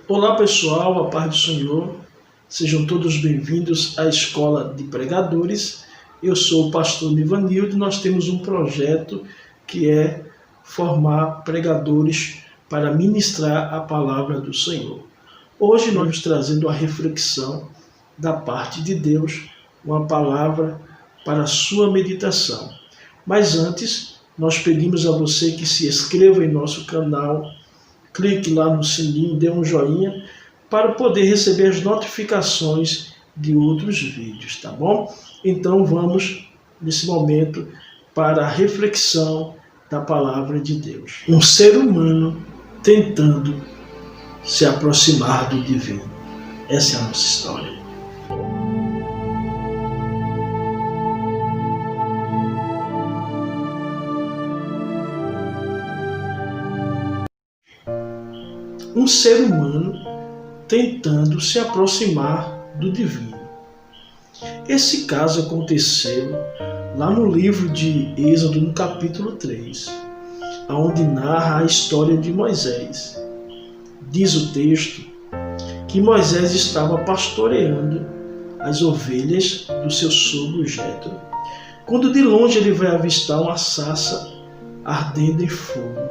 Olá pessoal, a paz do Senhor, sejam todos bem-vindos à Escola de Pregadores. Eu sou o pastor Nivanildo e nós temos um projeto que é formar pregadores para ministrar a palavra do Senhor. Hoje nós estamos trazendo a reflexão da parte de Deus, uma palavra para a sua meditação. Mas antes, nós pedimos a você que se inscreva em nosso canal, clique lá no sininho, dê um joinha para poder receber as notificações de outros vídeos, tá bom? Então vamos, nesse momento, para a reflexão da palavra de Deus. Um ser humano tentando se aproximar do divino. Essa é a nossa história. Um ser humano tentando se aproximar do divino. Esse caso aconteceu lá no livro de Êxodo, no capítulo 3, onde narra a história de Moisés. Diz o texto que Moisés estava pastoreando as ovelhas do seu sogro Jétro, quando de longe ele vai avistar uma sarça ardendo em fogo.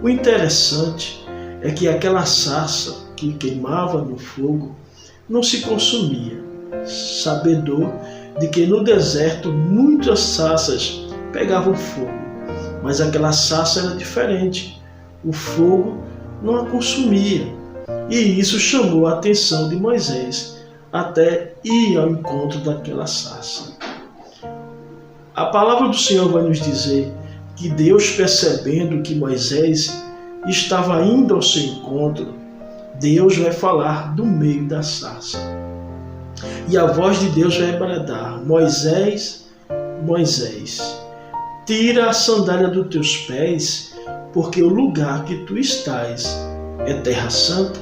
O interessante é que aquela sarça que queimava no fogo não se consumia, sabedor de que no deserto muitas sarças pegavam fogo, mas aquela sarça era diferente, o fogo não a consumia, e isso chamou a atenção de Moisés até ir ao encontro daquela sarça. A palavra do Senhor vai nos dizer que Deus, percebendo que Moisés estava indo ao seu encontro, Deus vai falar do meio da sarça. E a voz de Deus vai bradar: Moisés, Moisés, tira a sandália dos teus pés, porque o lugar que tu estás é terra santa.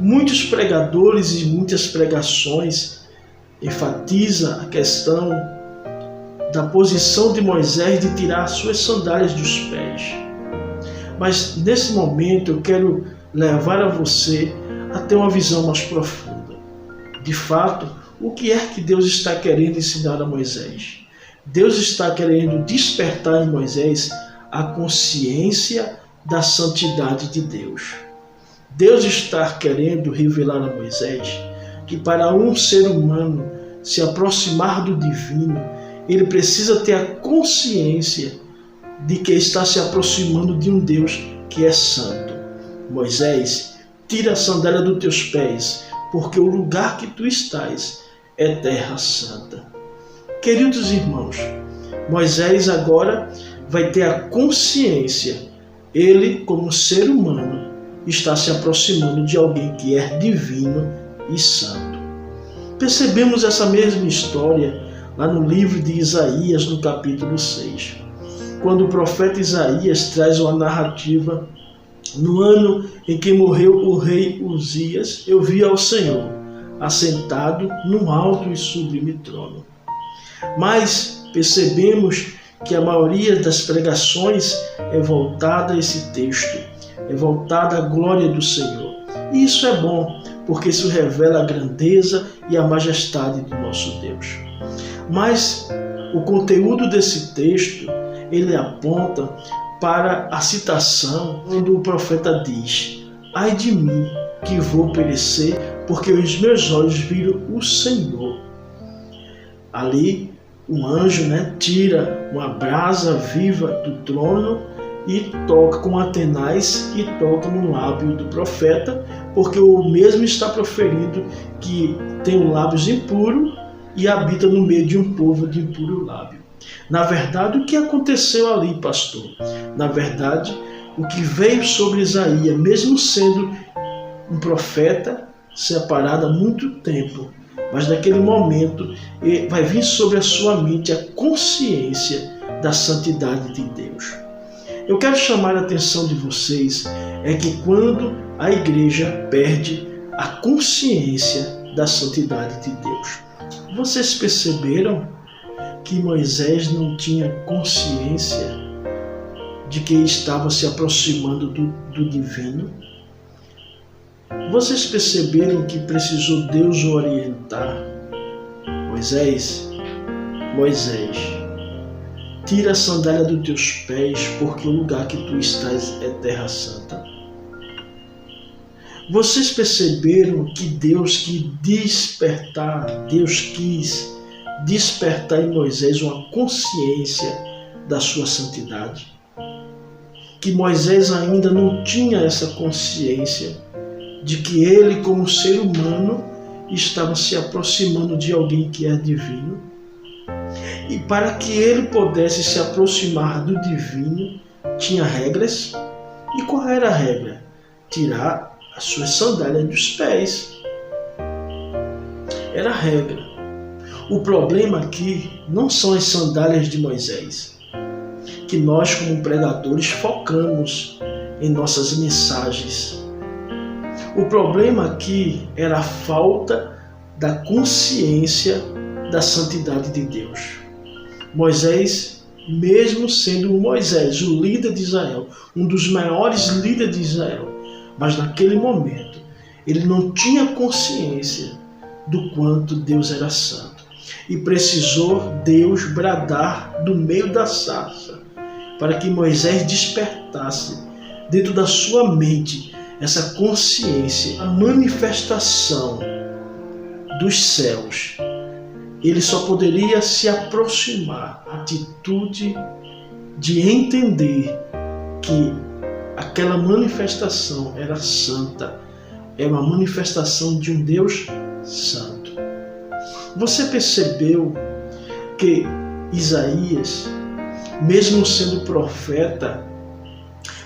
Muitos pregadores e muitas pregações enfatizam a questão da posição de Moisés de tirar suas sandálias dos pés. Mas nesse momento eu quero levar a você a ter uma visão mais profunda. De fato, o que é que Deus está querendo ensinar a Moisés? Deus está querendo despertar em Moisés a consciência da santidade de Deus. Deus está querendo revelar a Moisés que para um ser humano se aproximar do divino, ele precisa ter a consciência de que está se aproximando de um Deus que é santo. Moisés, tira a sandália dos teus pés, porque o lugar que tu estás é terra santa. Queridos irmãos, Moisés agora vai ter a consciência, ele como ser humano está se aproximando de alguém que é divino e santo. Percebemos essa mesma história lá no livro de Isaías, no capítulo 6. Quando o profeta Isaías traz uma narrativa: no ano em que morreu o rei Uzias, eu vi ao Senhor assentado num alto e sublime trono. Mas percebemos que a maioria das pregações é voltada a esse texto, é voltada à glória do Senhor. E isso é bom, porque isso revela a grandeza e a majestade do nosso Deus. Mas o conteúdo desse texto, ele aponta para a citação quando o profeta diz: ai de mim que vou perecer, porque os meus olhos viram o Senhor. Ali um anjo tira uma brasa viva do trono e toca com Atenaz e toca no lábio do profeta, porque o mesmo está proferindo que tem os lábios impuros e habita no meio de um povo de impuro lábio. Na verdade, o que aconteceu ali, pastor? Na verdade, o que veio sobre Isaías, mesmo sendo um profeta separado há muito tempo, mas naquele momento vai vir sobre a sua mente a consciência da santidade de Deus. Eu quero chamar a atenção de vocês é que quando a igreja perde a consciência da santidade de Deus. Vocês perceberam que Moisés não tinha consciência de que estava se aproximando do divino? Vocês perceberam que precisou Deus o orientar? Moisés, tira a sandália dos teus pés, porque o lugar que tu estás é terra santa. Vocês perceberam que Deus quis despertar em Moisés uma consciência da sua santidade? Que Moisés ainda não tinha essa consciência de que ele, como ser humano, estava se aproximando de alguém que é divino. E para que ele pudesse se aproximar do divino, tinha regras. E qual era a regra? Tirar as suas sandálias dos pés. Era a regra. O problema aqui não são as sandálias de Moisés, que nós, como pregadores, focamos em nossas mensagens. O problema aqui era a falta da consciência da santidade de Deus. Moisés, mesmo sendo Moisés, o líder de Israel, um dos maiores líderes de Israel, mas naquele momento ele não tinha consciência do quanto Deus era santo. E precisou Deus bradar do meio da sarça para que Moisés despertasse dentro da sua mente essa consciência, a manifestação dos céus. Ele só poderia se aproximar, a atitude de entender que aquela manifestação era santa, era uma manifestação de um Deus santo. Você percebeu que Isaías, mesmo sendo profeta,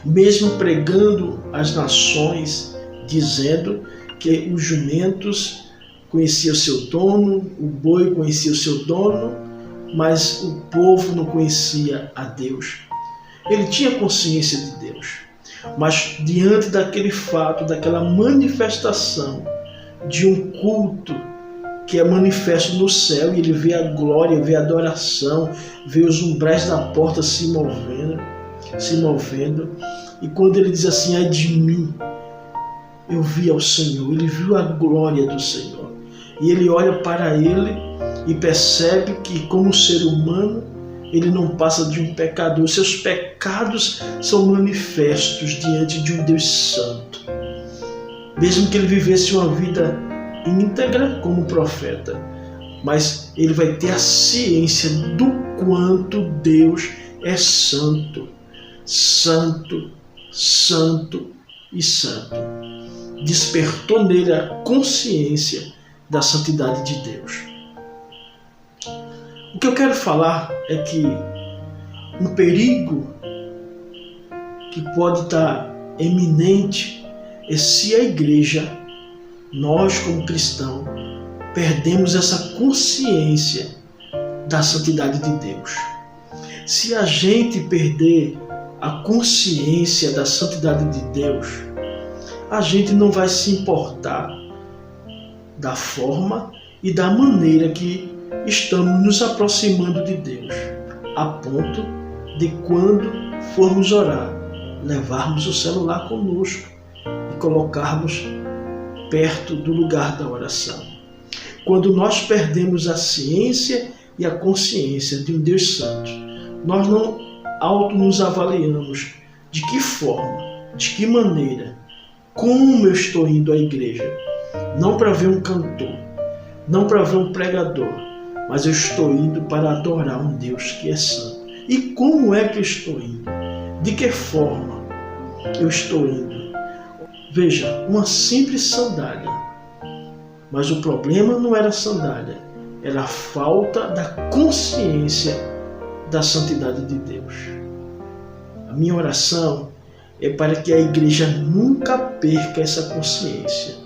mesmo pregando às nações, dizendo que os jumentos conheciam o seu dono, o boi conhecia o seu dono, mas o povo não conhecia a Deus. Ele tinha consciência de Deus, mas diante daquele fato, daquela manifestação de um culto que é manifesto no céu, e ele vê a glória, vê a adoração, vê os umbrais da porta se movendo, e quando ele diz assim, ai de mim, eu vi ao Senhor, ele viu a glória do Senhor, e ele olha para ele e percebe que, como ser humano, ele não passa de um pecador. Seus pecados são manifestos diante de um Deus santo. Mesmo que ele vivesse uma vida íntegra como profeta, mas ele vai ter a ciência do quanto Deus é santo, santo, santo e santo. Despertou nele a consciência da santidade de Deus. O que eu quero falar é que um perigo que pode estar eminente é se a igreja, nós como cristãos, perdemos essa consciência da santidade de Deus. Se a gente perder a consciência da santidade de Deus, a gente não vai se importar da forma e da maneira que estamos nos aproximando de Deus, a ponto de, quando formos orar, levarmos o celular conosco e colocarmos perto do lugar da oração. Quando nós perdemos a ciência e a consciência de um Deus santo, nós não nos avaliamos de que forma, de que maneira, como eu estou indo à igreja, não para ver um cantor, não para ver um pregador, mas eu estou indo para adorar um Deus que é santo. E como é que eu estou indo? De que forma eu estou indo? Veja, uma simples sandália. Mas o problema não era a sandália, era a falta da consciência da santidade de Deus. A minha oração é para que a igreja nunca perca essa consciência.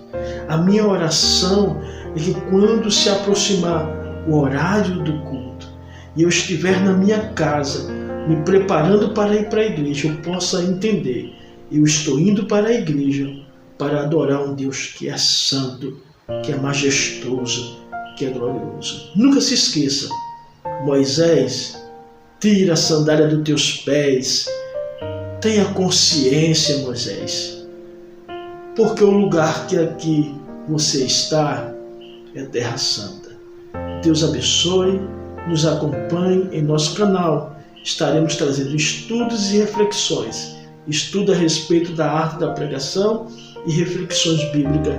A minha oração é que, quando se aproximar o horário do culto e eu estiver na minha casa me preparando para ir para a igreja, eu possa entender, eu estou indo para a igreja para adorar um Deus que é santo, que é majestoso, que é glorioso. Nunca se esqueça, Moisés, tira a sandália dos teus pés. Tenha consciência, Moisés. porque o lugar que aqui você está é Terra Santa. Deus abençoe, nos acompanhe em nosso canal. Estaremos trazendo estudos e reflexões. Estudo a respeito da arte da pregação e reflexões bíblicas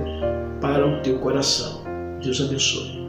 para o teu coração. Deus abençoe.